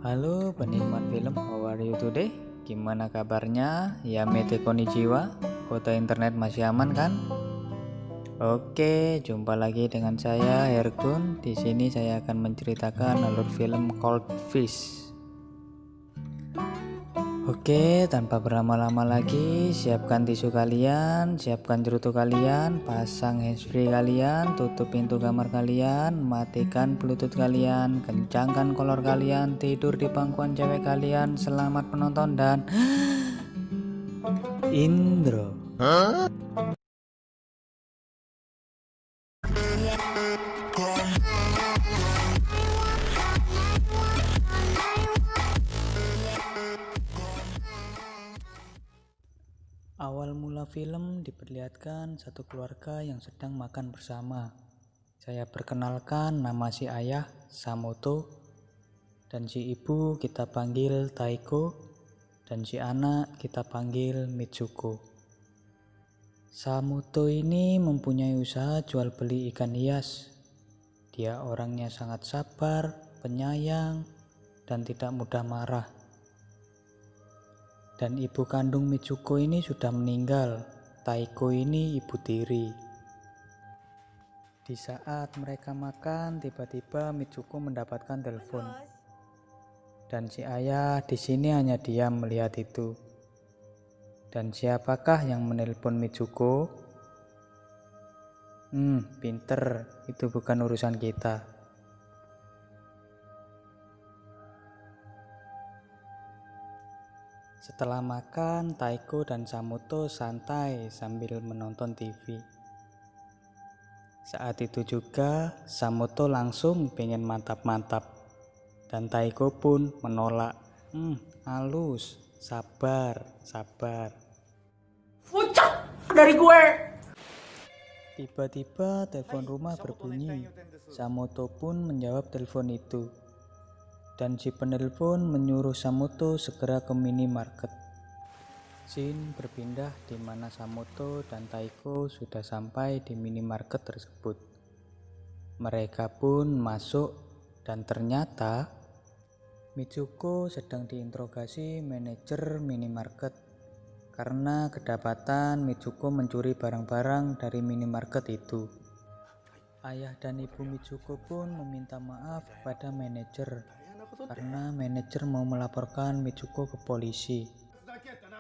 Halo penikmat film, how are you today? Gimana kabarnya? Yamete konnichiwa. Kota internet masih aman kan? Oke, jumpa lagi dengan saya Hergun. Di sini saya akan menceritakan alur film Cold Fish. Oke, tanpa berlama-lama lagi, siapkan tisu kalian, siapkan cerutu kalian, pasang handsfree kalian, tutup pintu kamar kalian, matikan bluetooth kalian, kencangkan kolor kalian, tidur di pangkuan cewek kalian. Selamat menonton dan intro. Awal mula film diperlihatkan satu keluarga yang sedang makan bersama. Saya perkenalkan, nama si ayah Samoto, dan si ibu kita panggil Taiko, dan si anak kita panggil Mitsuko. Samoto ini mempunyai usaha jual beli ikan hias. Dia orangnya sangat sabar, penyayang, dan tidak mudah marah. Dan ibu kandung Mitsuko ini sudah meninggal. Taiko ini ibu tiri. Di saat mereka makan, tiba-tiba Mitsuko mendapatkan telepon. Dan si ayah di sini hanya diam melihat itu. Dan siapakah yang menelpon Mitsuko? Pinter, itu bukan urusan kita. Setelah makan, Taiko dan Samoto santai sambil menonton TV. Saat itu juga, Samoto langsung pengen mantap-mantap. Dan Taiko pun menolak. Halus, sabar. Pucat dari gue. Tiba-tiba telepon rumah berbunyi. Samoto pun menjawab telepon itu. Dan si penelpon menyuruh Samoto segera ke minimarket. Scene berpindah di mana Samoto dan Taiko sudah sampai di minimarket tersebut. Mereka pun masuk dan ternyata Mitsuko sedang diinterogasi manajer minimarket karena kedapatan Mitsuko mencuri barang-barang dari minimarket itu. Ayah dan ibu Mitsuko pun meminta maaf kepada manajer karena manajer mau melaporkan Mitsuko ke polisi.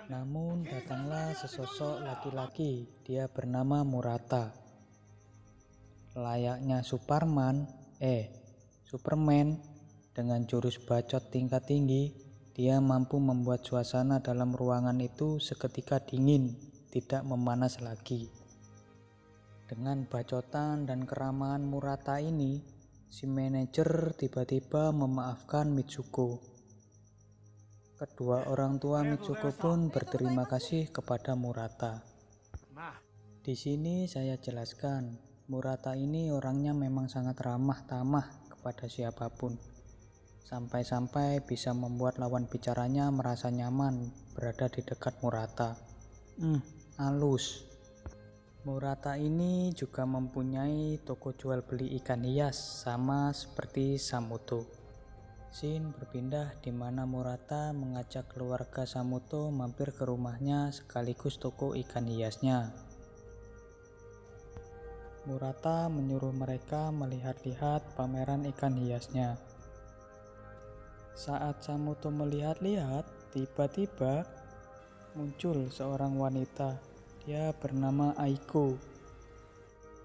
Namun datanglah sesosok laki-laki, dia bernama Murata. Layaknya Superman dengan jurus bacot tingkat tinggi, dia mampu membuat suasana dalam ruangan itu seketika dingin, tidak memanas lagi. Dengan bacotan dan keramahan Murata ini, si manajer tiba-tiba memaafkan Mitsuko. Kedua orang tua Mitsuko pun berterima kasih kepada Murata. Di sini saya jelaskan, Murata ini orangnya memang sangat ramah tamah kepada siapapun. Sampai-sampai bisa membuat lawan bicaranya merasa nyaman berada di dekat Murata. Halus. Murata ini juga mempunyai toko jual beli ikan hias sama seperti Samoto. Scene berpindah di mana Murata mengajak keluarga Samoto mampir ke rumahnya sekaligus toko ikan hiasnya. Murata menyuruh mereka melihat-lihat pameran ikan hiasnya. Saat Samoto melihat-lihat, tiba-tiba muncul seorang wanita. Dia bernama Aiko.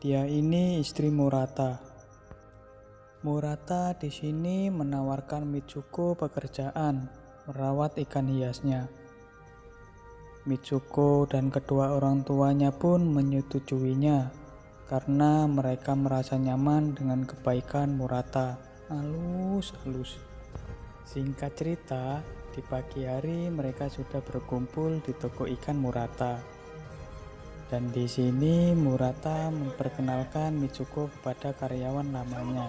Dia ini istri Murata. Murata di sini menawarkan Mitsuko pekerjaan merawat ikan hiasnya. Mitsuko dan kedua orang tuanya pun menyetujuinya karena mereka merasa nyaman dengan kebaikan Murata. Halus. Singkat cerita, di pagi hari mereka sudah berkumpul di toko ikan Murata. Dan di sini Murata memperkenalkan Mitsuko kepada karyawan lamanya.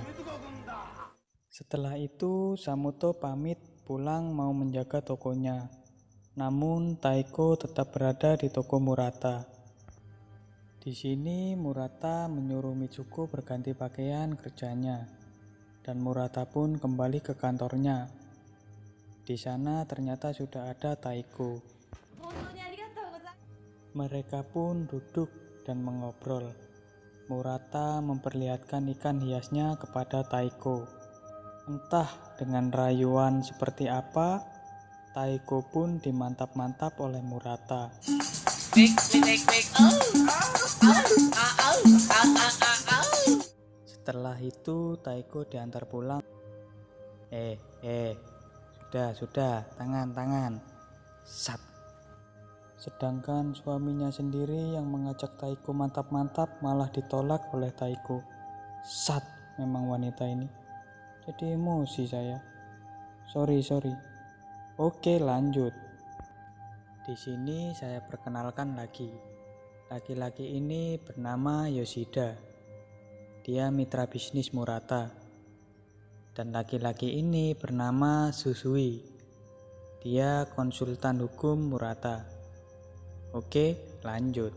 Setelah itu Samoto pamit pulang mau menjaga tokonya. Namun Taiko tetap berada di toko Murata. Di sini Murata menyuruh Mitsuko berganti pakaian kerjanya. Dan Murata pun kembali ke kantornya. Di sana ternyata sudah ada Taiko. Mereka pun duduk dan mengobrol. Murata memperlihatkan ikan hiasnya kepada Taiko. Entah dengan rayuan seperti apa, Taiko pun dimantap-mantap oleh Murata. Setelah itu Taiko diantar pulang. Sudah, tangan. Sat. Sedangkan suaminya sendiri yang mengajak Taiko mantap-mantap malah ditolak oleh Taiko. Sat, memang wanita ini. Jadi emosi saya. Sorry. Oke, lanjut. Di sini saya perkenalkan lagi. Laki-laki ini bernama Yoshida. Dia mitra bisnis Murata. Dan laki-laki ini bernama Susui. Dia konsultan hukum Murata. Oke, lanjut.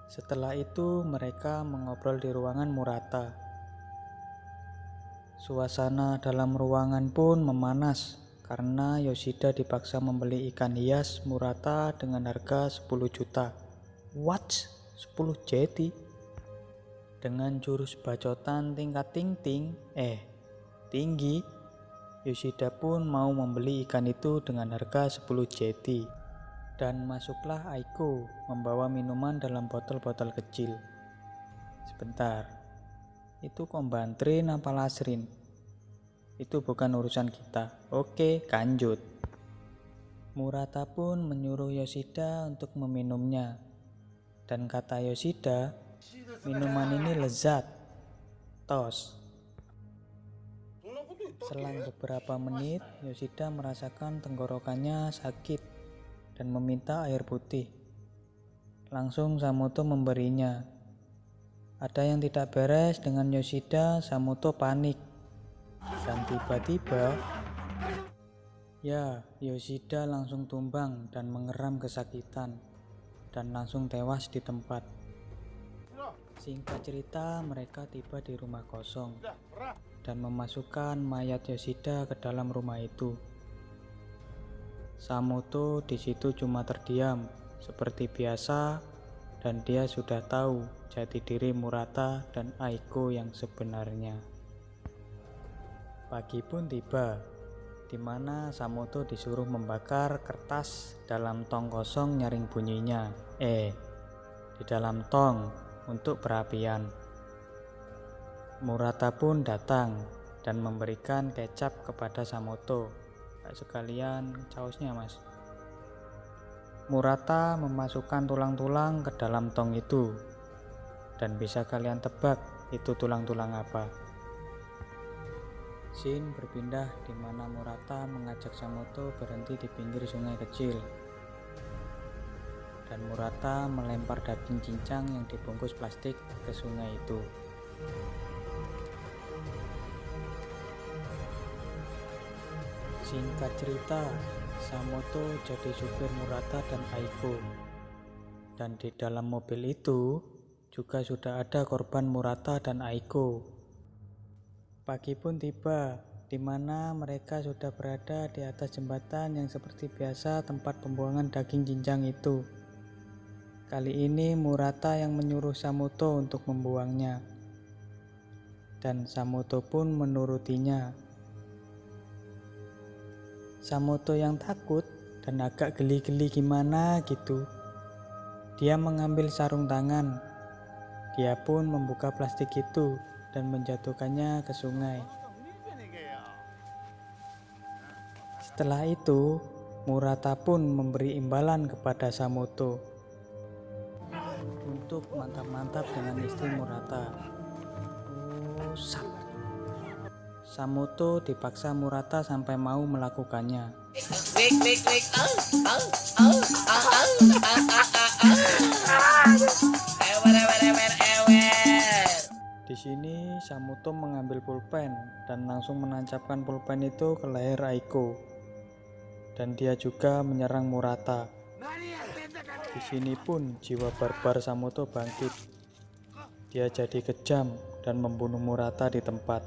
Setelah itu mereka mengobrol di ruangan Murata. Suasana dalam ruangan pun memanas karena Yoshida dipaksa membeli ikan hias Murata dengan harga 10 juta. What? 10 jeti? Dengan jurus bacotan tingkat tinggi, Yoshida pun mau membeli ikan itu dengan harga 10 jeti. Dan masuklah Aiko membawa minuman dalam botol-botol kecil. Sebentar, itu kombantrin apa lasrin? Itu bukan urusan kita. Oke, lanjut. Murata pun menyuruh Yoshida untuk meminumnya. Dan kata Yoshida, minuman ini lezat. Tos. Selang beberapa menit, Yoshida merasakan tenggorokannya sakit dan meminta air putih. Langsung Samoto memberinya. Ada yang tidak beres dengan Yoshida. Samoto panik. Dan tiba-tiba, Yoshida langsung tumbang dan mengeram kesakitan dan langsung tewas di tempat. Singkat cerita, mereka tiba di rumah kosong dan memasukkan mayat Yoshida ke dalam rumah itu. Samoto di situ cuma terdiam seperti biasa dan dia sudah tahu jati diri Murata dan Aiko yang sebenarnya. Pagi pun tiba, di mana Samoto disuruh membakar kertas dalam tong kosong nyaring bunyinya. Di dalam tong untuk perapian. Murata pun datang dan memberikan kecap kepada Samoto. Sekalian causnya, Mas. Murata memasukkan tulang-tulang ke dalam tong itu. Dan bisa kalian tebak itu tulang-tulang apa? Scene berpindah di mana Murata mengajak Samoto berhenti di pinggir sungai kecil. Dan Murata melempar daging cincang yang dibungkus plastik ke sungai itu. Singkat cerita, Samoto jadi supir Murata dan Aiko. Dan di dalam mobil itu juga sudah ada korban Murata dan Aiko. Pagi pun tiba, di mana mereka sudah berada di atas jembatan yang seperti biasa tempat pembuangan daging cincang itu. Kali ini Murata yang menyuruh Samoto untuk membuangnya. Dan Samoto pun menurutinya. Samoto yang takut dan agak geli-geli gimana gitu. Dia mengambil sarung tangan. Dia pun membuka plastik itu dan menjatuhkannya ke sungai. Setelah itu, Murata pun memberi imbalan kepada Samoto untuk mantap-mantap dengan istri Murata. Samoto dipaksa Murata sampai mau melakukannya. Di sini Samoto mengambil pulpen dan langsung menancapkan pulpen itu ke leher Aiko. Dan dia juga menyerang Murata. Di sini pun jiwa barbar Samoto bangkit. Dia jadi kejam dan membunuh Murata di tempat.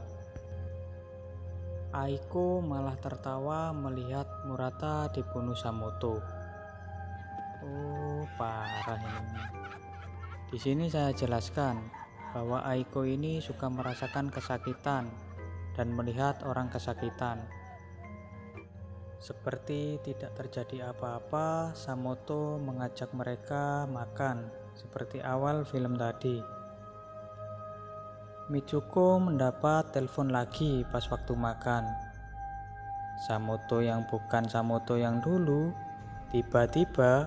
Aiko malah tertawa melihat Murata dibunuh Samoto. Oh, parah ini. Di sini saya jelaskan bahwa Aiko ini suka merasakan kesakitan dan melihat orang kesakitan. Seperti tidak terjadi apa-apa, Samoto mengajak mereka makan seperti awal film tadi. Mitsuko mendapat telepon lagi pas waktu makan. Samoto yang bukan Samoto yang dulu tiba-tiba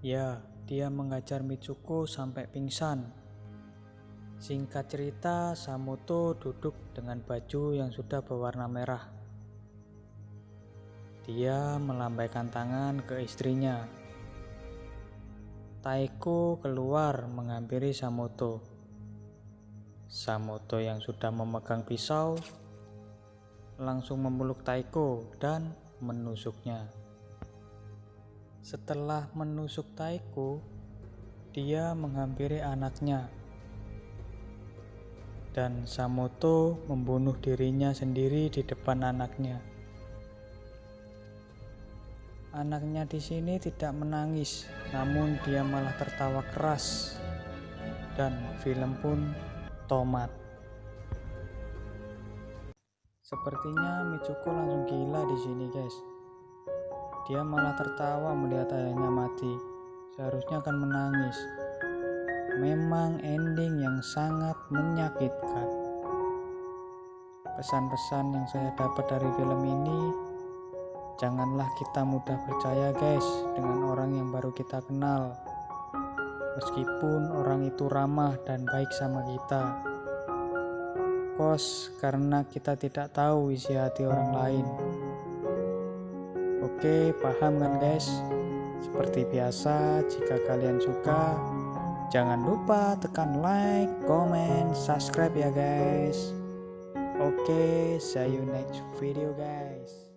ya, dia mengajar Mitsuko sampai pingsan. Singkat cerita, Samoto duduk dengan baju yang sudah berwarna merah. Dia melambaikan tangan ke istrinya. Taiko keluar menghampiri Samoto. Samoto yang sudah memegang pisau langsung memeluk Taiko dan menusuknya. Setelah menusuk Taiko, dia menghampiri anaknya. Dan Samoto membunuh dirinya sendiri di depan anaknya. Anaknya di sini tidak menangis, namun dia malah tertawa keras. Dan film pun tamat. Sepertinya Mitsuko langsung gila di sini, guys. Dia malah tertawa melihat ayahnya mati. Seharusnya akan menangis. Memang ending yang sangat menyakitkan. Pesan-pesan yang saya dapat dari film ini, janganlah kita mudah percaya guys dengan orang yang baru kita kenal. Meskipun orang itu ramah dan baik sama kita. Karena kita tidak tahu isi hati orang lain. Oke, paham kan guys? Seperti biasa, jika kalian suka, jangan lupa tekan like, comment, subscribe ya guys. Oke, see you next video guys.